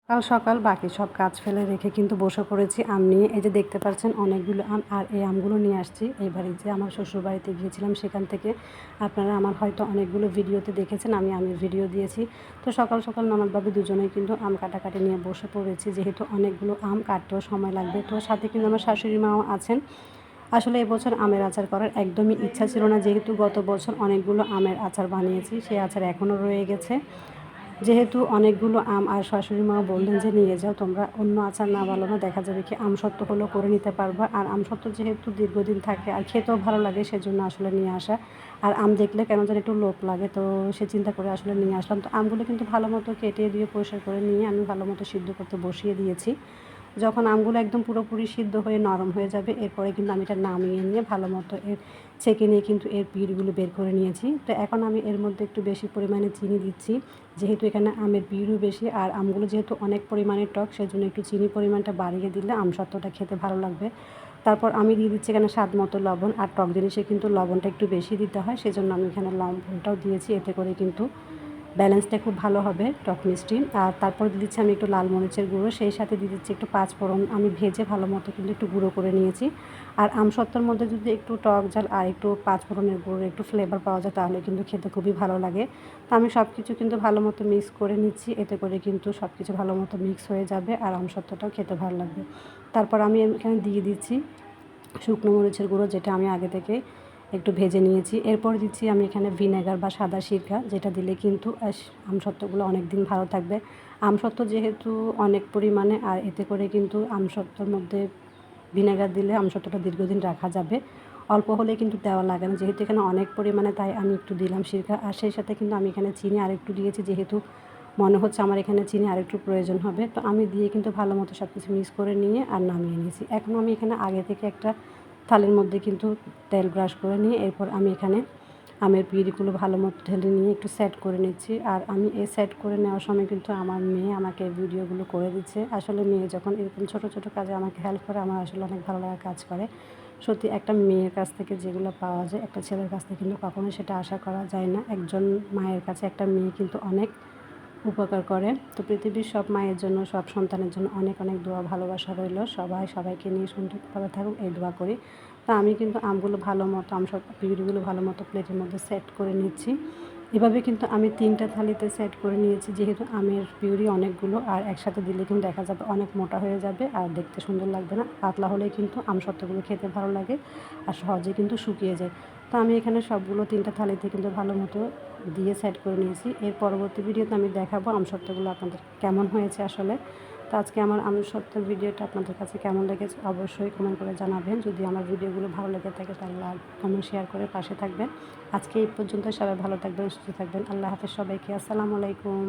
সকাল সকাল বাকি সব কাজ ফেলে রেখে কিন্তু বসে পড়েছি আম নিয়ে। এই যে দেখতে পাচ্ছেন অনেকগুলো আম, আর এই আমগুলো নিয়ে আসছি এইবারে যে আমার শ্বশুরবাড়িতে গিয়েছিলাম সেখান থেকে। আপনারা আমার হয়তো অনেকগুলো ভিডিওতে দেখেছেন, আমি আমের ভিডিও দিয়েছি। তো সকাল সকাল ননদ ভাবি দুজনেই কিন্তু আম কাটাকাটি নিয়ে বসে পড়েছি, যেহেতু অনেকগুলো আম কাটতেও সময় লাগবে। তো সাথে কিন্তু আমার শাশুড়ি মাও আছেন। আসলে এবছর আমের আচার করার একদমই ইচ্ছা ছিল না, যেহেতু গত বছর অনেকগুলো আমের আচার বানিয়েছি, সেই আচার এখনও রয়ে গেছে। যেহেতু অনেকগুলো আম, আর শাশুড়ি মাও বললেন যে নিয়ে যাও তোমরা, অন্য আচার না বানানো, দেখা যাবে কি আমসত্ত্ব হলো করে নিতে পারবা। আর আমসত্ত্ব যেহেতু দীর্ঘদিন থাকে আর খেতেও ভালো লাগে, সেজন্য আসলে নিয়ে আসা। আর আম দেখলে কেন যেন একটু লোভ লাগে, তো সে চিন্তা করে আসলে নিয়ে আসলাম। তো আমগুলো কিন্তু ভালো মতো কেটে দিয়ে পরিষ্কার করে নিয়ে আমি ভালো মতো সিদ্ধ করতে বসিয়ে দিয়েছি। যখন আমগুলো একদম পুরোপুরি সিদ্ধ হয়ে নরম হয়ে যাবে, এরপরে কিন্তু আমি এটা নামিয়ে নিয়ে ভালো মতো ছেঁকে নিয়ে কিন্তু এর পিউরিগুলো বের করে নিয়েছি। তো এখন আমি এর মধ্যে একটু বেশি পরিমাণে চিনি দিচ্ছি, যেহেতু এখানে আমের পিউরিও বেশি আর আমগুলো যেহেতু অনেক পরিমাণে টক, সেজন্য একটু চিনি পরিমাণটা বাড়িয়ে দিলে আমসত্ত্বটা খেতে ভালো লাগবে। তারপর আমি দিয়ে দিচ্ছি এখানে স্বাদ মতো লবণ, আর টক জিনিসে কিন্তু লবণটা একটু বেশি দিতে হয়, সেজন্য আমি এখানে লবণটাও দিয়েছি। এতে করে কিন্তু ব্যালেন্সটা খুব ভালো হবে টক মিষ্টি। আর তারপর দিয়ে দিচ্ছি আমি একটু লাল মরিচের গুঁড়ো, সেই সাথে দিয়ে দিচ্ছি একটু পাঁচফোড়ন, আমি ভেজে ভালো মতো কিন্তু একটু গুঁড়ো করে নিয়েছি। আর আমসত্ত্বর মধ্যে যদি একটু টক ঝাল আর একটু পাঁচফোড়নের গুঁড়ো একটু ফ্লেভার পাওয়া যায়, তাহলে কিন্তু খেতে খুবই ভালো লাগে। তো আমি সব কিছু কিন্তু ভালো মতো মিক্স করে নিচ্ছি, এতে করে কিন্তু সব কিছু ভালো মতো মিক্স হয়ে যাবে আর আমসত্ত্বটাও খেতে ভালো লাগবে। তারপর আমি এখানে দিয়ে দিচ্ছি শুকনো মরিচের গুঁড়ো, যেটা আমি আগে থেকে একটু ভেজে নিয়েছি। এরপর দিচ্ছি আমি এখানে ভিনেগার বা সাদা সিরকা, যেটা দিলে কিন্তু আমসত্ত্বগুলো অনেক দিন ভালো থাকবে। আমসত্ত্ব যেহেতু অনেক পরিমাণে, আর এতে করে কিন্তু আমসত্ত্বর মধ্যে ভিনেগার দিলে আমসত্ত্বটা দীর্ঘদিন রাখা যাবে। অল্প হলে কিন্তু দেওয়া লাগে না, যেহেতু এখানে অনেক পরিমাণে, তাই আমি একটু দিলাম সিরকা। আর সেই সাথে কিন্তু আমি এখানে চিনি আরেকটু দিয়েছি, যেহেতু মনে হচ্ছে আমার এখানে চিনি আরেকটু প্রয়োজন হবে। তো আমি দিয়ে কিন্তু ভালো মতো সব কিছু মিক্স করে নিয়ে আর নামিয়ে নিয়েছি। এখন আমি এখানে আগে থেকে একটা থালের মধ্যে কিন্তু তেল ব্রাশ করে নিয়ে এরপর আমি এখানে আমের পিউরিগুলো ভালো মতো ঢেলে নিয়ে একটু সেট করে নিচ্ছি। আর আমি এই সেট করে নেওয়ার সময় কিন্তু আমার মেয়ে আমাকে ভিডিওগুলো করে দিচ্ছে। আসলে মেয়ে যখন এরকম ছোটো ছোটো কাজে আমাকে হেল্প করে, আমার আসলে অনেক ভালো লাগা কাজ করে। সত্যি একটা মেয়ের কাছ থেকে যেগুলো পাওয়া যায়, একটা ছেলের কাছ থেকে কিন্তু কখনোই সেটা আশা করা যায় না। একজন মায়ের কাছে একটা মেয়ে কিন্তু অনেক উপকার করে। তো পৃথিবীর সব মায়ের জন্য, সব সন্তানের জন্য অনেক অনেক দোয়া ভালোবাসা রইল। সবাই সবাইকে নিয়ে সুন্দরভাবে থাকুক, এই দোয়া করি। তো আমি কিন্তু আমগুলো ভালো মতো, সব পিউরিগুলো ভালো মতো প্লেটের মধ্যে সেট করে নিচ্ছি। এভাবে কিন্তু আমি 3টা থালিতে সেট করে নিয়েছি, যেহেতু আমের পিউরি অনেকগুলো, আর একসাথে দিলে কিন্তু দেখা যাবে অনেক মোটা হয়ে যাবে আর দেখতে সুন্দর লাগবে না। পাতলা হলেই কিন্তু আমসত্ত্বগুলো খেতে ভালো লাগে আর সহজেই কিন্তু শুকিয়ে যায়। তো আমি এখানে সবগুলো 3টা থালিতে কিন্তু ভালো মতো দিয়ে সেট করে নিয়েছি। এর পরবর্তী ভিডিওতে আমি দেখাবো আমসত্ত্বগুলো আপনাদের কেমন হয়েছে আসলে। তো আজকে আমার আমসত্ত্বের ভিডিওটা আপনাদের কাছে কেমন লেগেছে অবশ্যই কমেন্ট করে জানাবেন। যদি আমার ভিডিওগুলো ভালো লেগে থাকে তাহলে লাইক কমেন্ট শেয়ার করে পাশে থাকবেন। আজকে এই পর্যন্ত, সবাই ভালো থাকবেন, সুস্থ থাকবেন। আল্লাহ হাফেজ সবাইকে। আসসালামু আলাইকুম।